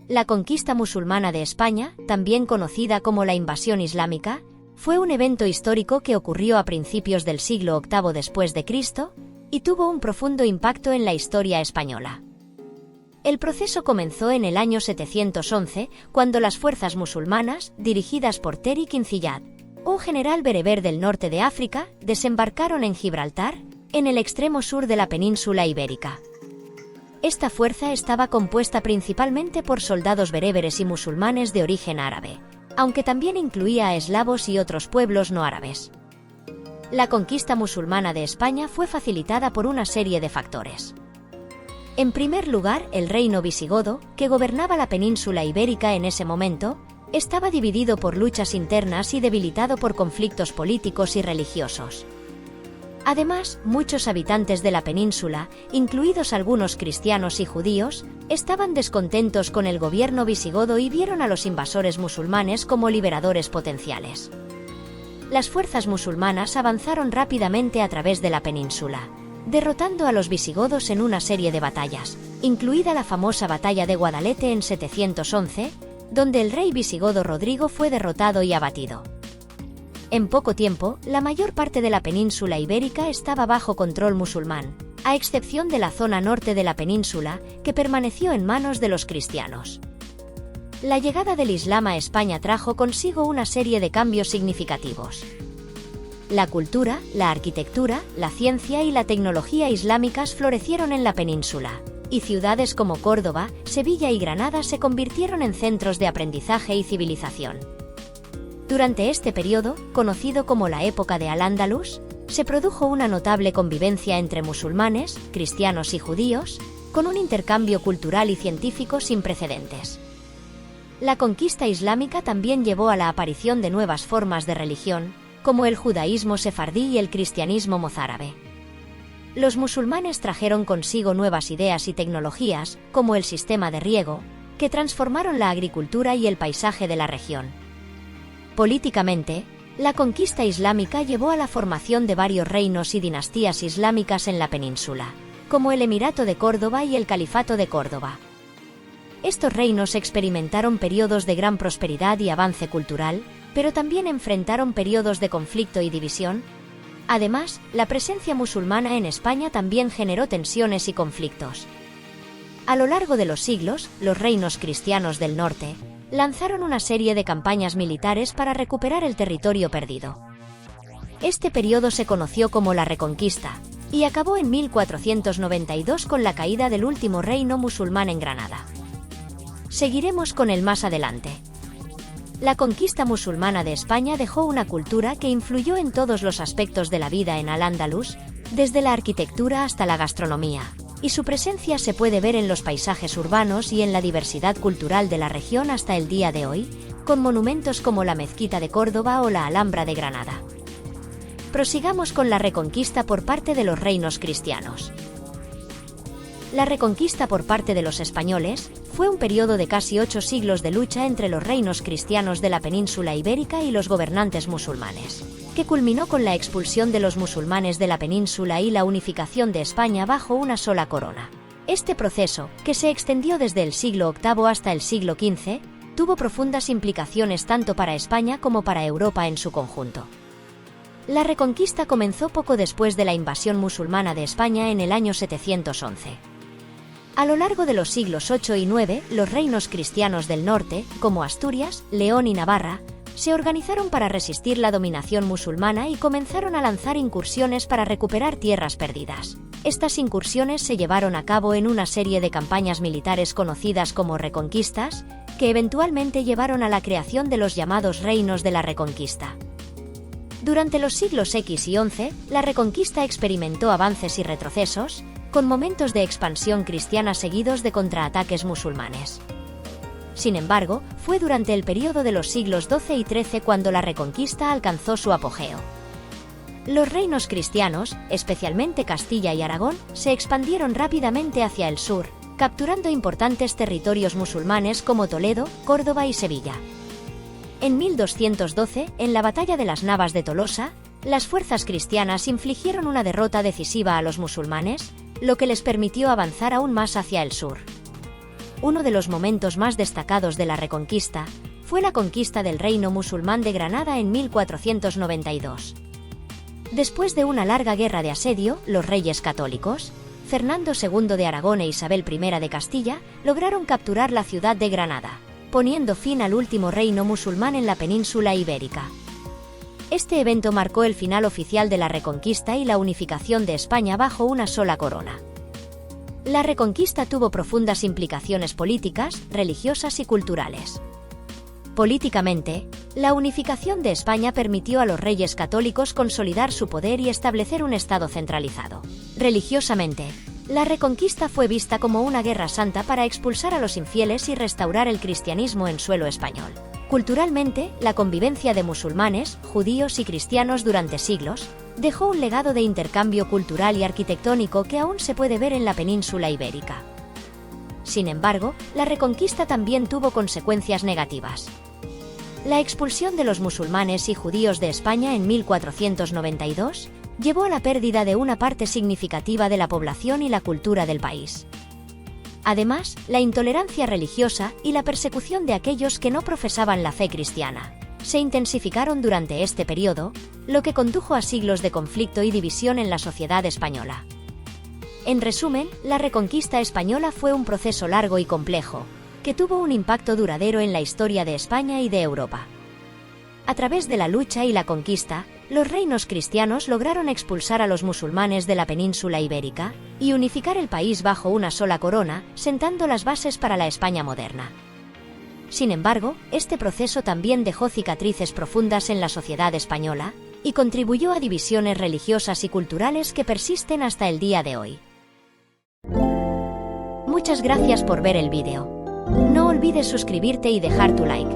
La conquista musulmana de España, también conocida como la invasión islámica, fue un evento histórico que ocurrió a principios del siglo VIII después de Cristo y tuvo un profundo impacto en la historia española. El proceso comenzó en el año 711, cuando las fuerzas musulmanas, dirigidas por Tariq ibn Ziyad, un general bereber del norte de África, desembarcaron en Gibraltar, en el extremo sur de la península ibérica. Esta fuerza estaba compuesta principalmente por soldados bereberes y musulmanes de origen árabe, aunque también incluía a eslavos y otros pueblos no árabes. La conquista musulmana de España fue facilitada por una serie de factores. En primer lugar, el reino visigodo, que gobernaba la península ibérica en ese momento, estaba dividido por luchas internas y debilitado por conflictos políticos y religiosos. Además, muchos habitantes de la península, incluidos algunos cristianos y judíos, estaban descontentos con el gobierno visigodo y vieron a los invasores musulmanes como liberadores potenciales. Las fuerzas musulmanas avanzaron rápidamente a través de la península, derrotando a los visigodos en una serie de batallas, incluida la famosa batalla de Guadalete en 711, donde el rey visigodo Rodrigo fue derrotado y abatido. En poco tiempo, la mayor parte de la península ibérica estaba bajo control musulmán, a excepción de la zona norte de la península, que permaneció en manos de los cristianos. La llegada del Islam a España trajo consigo una serie de cambios significativos. La cultura, la arquitectura, la ciencia y la tecnología islámicas florecieron en la península, y ciudades como Córdoba, Sevilla y Granada se convirtieron en centros de aprendizaje y civilización. Durante este periodo, conocido como la época de Al-Ándalus, se produjo una notable convivencia entre musulmanes, cristianos y judíos, con un intercambio cultural y científico sin precedentes. La conquista islámica también llevó a la aparición de nuevas formas de religión, como el judaísmo sefardí y el cristianismo mozárabe. Los musulmanes trajeron consigo nuevas ideas y tecnologías, como el sistema de riego, que transformaron la agricultura y el paisaje de la región. Políticamente, la conquista islámica llevó a la formación de varios reinos y dinastías islámicas en la península, como el Emirato de Córdoba y el Califato de Córdoba. Estos reinos experimentaron periodos de gran prosperidad y avance cultural, pero también enfrentaron periodos de conflicto y división. Además, la presencia musulmana en España también generó tensiones y conflictos. A lo largo de los siglos, los reinos cristianos del norte lanzaron una serie de campañas militares para recuperar el territorio perdido. Este periodo se conoció como la Reconquista, y acabó en 1492 con la caída del último reino musulmán en Granada. Seguiremos con él más adelante. La conquista musulmana de España dejó una cultura que influyó en todos los aspectos de la vida en Al-Ándalus, desde la arquitectura hasta la gastronomía, y su presencia se puede ver en los paisajes urbanos y en la diversidad cultural de la región hasta el día de hoy, con monumentos como la Mezquita de Córdoba o la Alhambra de Granada. Prosigamos con la Reconquista por parte de los reinos cristianos. La Reconquista por parte de los españoles fue un periodo de casi 8 siglos de lucha entre los reinos cristianos de la península ibérica y los gobernantes musulmanes, que culminó con la expulsión de los musulmanes de la península y la unificación de España bajo una sola corona. Este proceso, que se extendió desde el siglo VIII hasta el siglo XV, tuvo profundas implicaciones tanto para España como para Europa en su conjunto. La Reconquista comenzó poco después de la invasión musulmana de España en el año 711. A lo largo de los siglos VIII y IX, los reinos cristianos del norte, como Asturias, León y Navarra, se organizaron para resistir la dominación musulmana y comenzaron a lanzar incursiones para recuperar tierras perdidas. Estas incursiones se llevaron a cabo en una serie de campañas militares conocidas como reconquistas, que eventualmente llevaron a la creación de los llamados reinos de la Reconquista. Durante los siglos X y XI, la Reconquista experimentó avances y retrocesos, con momentos de expansión cristiana seguidos de contraataques musulmanes. Sin embargo, fue durante el periodo de los siglos XII y XIII cuando la Reconquista alcanzó su apogeo. Los reinos cristianos, especialmente Castilla y Aragón, se expandieron rápidamente hacia el sur, capturando importantes territorios musulmanes como Toledo, Córdoba y Sevilla. En 1212, en la batalla de las Navas de Tolosa, las fuerzas cristianas infligieron una derrota decisiva a los musulmanes, lo que les permitió avanzar aún más hacia el sur. uno de los momentos más destacados de la Reconquista fue la conquista del reino musulmán de Granada en 1492. Después de una larga guerra de asedio, los reyes católicos, Fernando II de Aragón e Isabel I de Castilla, lograron capturar la ciudad de Granada, poniendo fin al último reino musulmán en la península ibérica. Este evento marcó el final oficial de la Reconquista y la unificación de España bajo una sola corona. La Reconquista tuvo profundas implicaciones políticas, religiosas y culturales. Políticamente, la unificación de España permitió a los reyes católicos consolidar su poder y establecer un Estado centralizado. Religiosamente, la Reconquista fue vista como una guerra santa para expulsar a los infieles y restaurar el cristianismo en suelo español. Culturalmente, la convivencia de musulmanes, judíos y cristianos durante siglos dejó un legado de intercambio cultural y arquitectónico que aún se puede ver en la península ibérica. Sin embargo, la Reconquista también tuvo consecuencias negativas. La expulsión de los musulmanes y judíos de España en 1492 llevó a la pérdida de una parte significativa de la población y la cultura del país. Además, la intolerancia religiosa y la persecución de aquellos que no profesaban la fe cristiana se intensificaron durante este periodo, lo que condujo a siglos de conflicto y división en la sociedad española. En resumen, la Reconquista española fue un proceso largo y complejo, que tuvo un impacto duradero en la historia de España y de Europa. A través de la lucha y la conquista, los reinos cristianos lograron expulsar a los musulmanes de la península ibérica y unificar el país bajo una sola corona, sentando las bases para la España moderna. Sin embargo, este proceso también dejó cicatrices profundas en la sociedad española y contribuyó a divisiones religiosas y culturales que persisten hasta el día de hoy. Muchas gracias por ver el vídeo. No olvides suscribirte y dejar tu like.